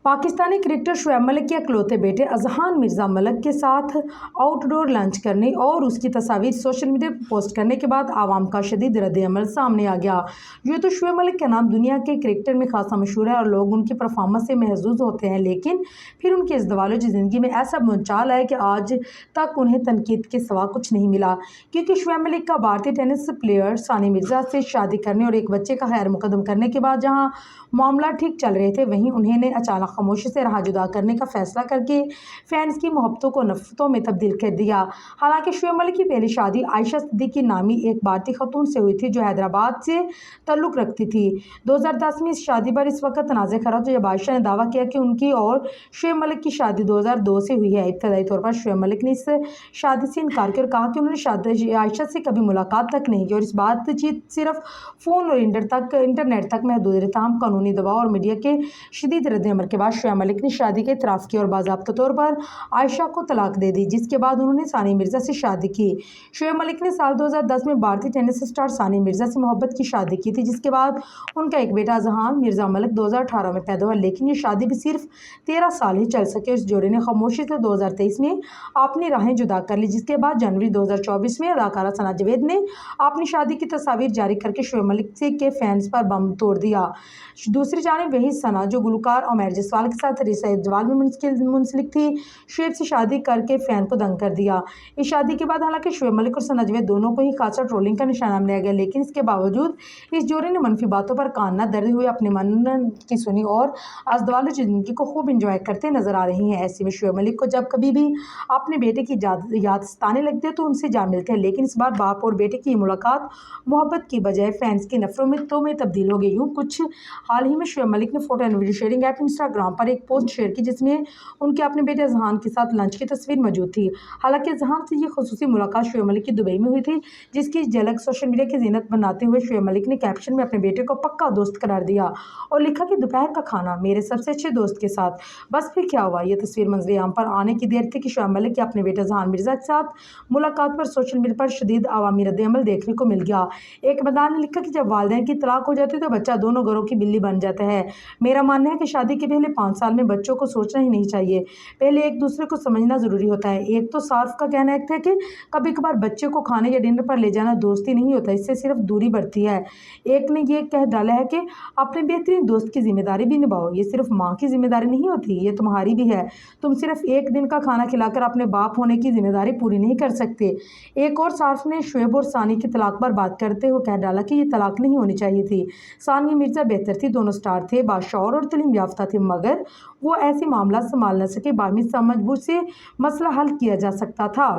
Pakistani cricketer Shoaib Malik के इकलौते बेटे अजहान मिर्ज़ा मलिक के साथ आउटडोर लंच करने और उसकी तस्वीर सोशल मीडिया पर पोस्ट करने के बाद आवाम का शदीद रद्द-ए-अमल सामने आ गया। यूँ तो शुएब मलिक का नाम दुनिया के क्रिकेटर में खासा मशहूर है और लोग उनकी परफॉर्मेंस से महजूज होते हैं, लेकिन फिर उनकी इस दवालोची ज़िंदगी में ऐसा भूचाल आया कि आज तक उन्हें तनकीद के सिवा कुछ नहीं मिला। क्योंकि शुएब मलिक का भारतीय टेनिस प्लेयर सानिया मिर्ज़ा से शादी करने और एक बच्चे का खैर मुकदम करने के बाद जहाँ मामला ठीक चल रहे थे, वहीं उन्होंने अचानक खामोशी से राह जुदा करने का फैसला करके फैंस की मोहब्बतों को नफरतों में तब्दील कर दिया। हालांकि शुएब मलिक की पहली शादी आयशा सिद्दीकी नामी एक भारतीय खातून से हुई थी जो हैदराबाद से ताल्लुक़ रखती थी। 2010 में इस शादी पर इस वक्त तनाज़े खड़ा था जब आयशा ने दावा किया कि उनकी और शुएब मलिक की शादी 2002 से हुई है। इब्तदाई तौर पर शुएब मलिक ने इस शादी से इनकार किया और कहा कि उन्होंने आयशा से कभी मुलाकात तक नहीं की और इस बातचीत सिर्फ फ़ोन और इंटरनेट तक महदूद रही। तमाम कानूनी दबाव और मीडिया के शदीद रद्द-ए-अमल के बाद शुएब मलिक ने शादी के इतराफ़ किया और बाज़ाब्ता तौर पर आयशा को तलाक दे दी, जिसके बाद उन्होंने सानिया मिर्ज़ा से शादी की। शुएब मलिक ने साल 2010 में भारतीय टेनिस स्टार सानिया मिर्ज़ा से मोहब्बत की शादी की थी, जिसके बाद उनका एक बेटा अजहान मिर्ज़ा मलिक 2018 में पैदा हुआ, लेकिन ये शादी भी सिर्फ 13 साल ही चल सके। इस जोड़े ने खामोशी से 2023 में अपनी राहें जुदा कर ली, जिसके बाद जनवरी 2024 में अदाकारा सना जावेद ने अपनी शादी की तस्वीर जारी करके शुएब मलिक से के फैंस पर बम तोड़ दिया। दूसरी जानिब वही सना जो गुलकार उमैर जसवाल के साथ रिश्ता इज़्वाज में मुंसलिक थी, शुएब से शादी करके फ़ैन को दंग कर दिया। इस शादी के बाद हालांकि शुएब मलिक और सना जावेद दोनों को ही खासा ट्रोलिंग का निशाना बनाया गया, लेकिन इसके बावजूद इस जोड़े ने मनफी बातों पर कान न धरते हुए अपने मन की सुनी और अज़दवालुची ज़िंदगी को खूब इंजॉय करते नजर आ रही हैं। ऐसे में शुएब मलिक को जब कभी भी अपने बेटे की याद सताने लगती है तो उनसे जा मिलते हैं, लेकिन इस बार बाप और बेटे की मुलाकात मोहब्बत की बजाय फैंस की नफरतों में तब्दील हो गई। यूँ कुछ हाल ही में शुएब मलिक ने photo and video sharing app Instagram पर एक पोस्ट शेयर की, जिसमें उनके अपने बेटे अजहान के साथ लंच की तस्वीर मौजूद थी। हालांकि अजहान से ये खुसूसी मुलाकात शुएब मलिक की दुबई में हुई थी, जिसकी झलक सोशल मीडिया की जीनत बनाते हुए शुएब मलिक ने कैप्शन में अपने बेटे को पक्का दोस्त करार दिया और लिखा कि दोपहर का खाना मेरे सबसे अच्छे दोस्त के साथ। बस फिर क्या हुआ, ये तस्वीर मंजर आम पर आने की देर थी कि शुएब मलिक के अपने बेटे अजहान मिर्ज़ा के साथ मुलाकात पर सोशल मीडिया पर शदीद अवामी रद्द-ए-अमल देखने को मिल गया। एक बंदा ने लिखा कि जब वालिदैन की तलाक हो जाती है तो बच्चा दोनों घरों की बिल्ली बन जाता है। मेरा मानना है कि शादी के पहले 5 साल में बच्चों को सोचना ही नहीं चाहिए, पहले एक दूसरे को समझना ज़रूरी होता है। एक तो सार्फ का कहना है कि कभी कभार बच्चे को खाने या डिनर पर ले जाना दोस्ती नहीं होता, इससे सिर्फ दूरी बढ़ती है। एक ने ये कह डाला है कि अपने बेहतरीन दोस्त की जिम्मेदारी भी निभाओ, ये सिर्फ माँ की जिम्मेदारी नहीं होती, ये तुम्हारी भी है। तुम सिर्फ एक दिन का खाना खिलाकर अपने बाप होने की जिम्मेदारी पूरी नहीं कर सकते। एक और सार्फ ने शुएब और सानी की तलाक पर बात करते हुए कह डाला कि ये तलाक नहीं होनी चाहिए थी। सानिया मिर्ज़ा बेहतर थी, दोनों स्टार थे, बाशऊर और तलीम याफ्ता थे, मगर वो ऐसे मामला संभाल न सके। बाहमी समझबूझ से मसला हल किया जा सकता था।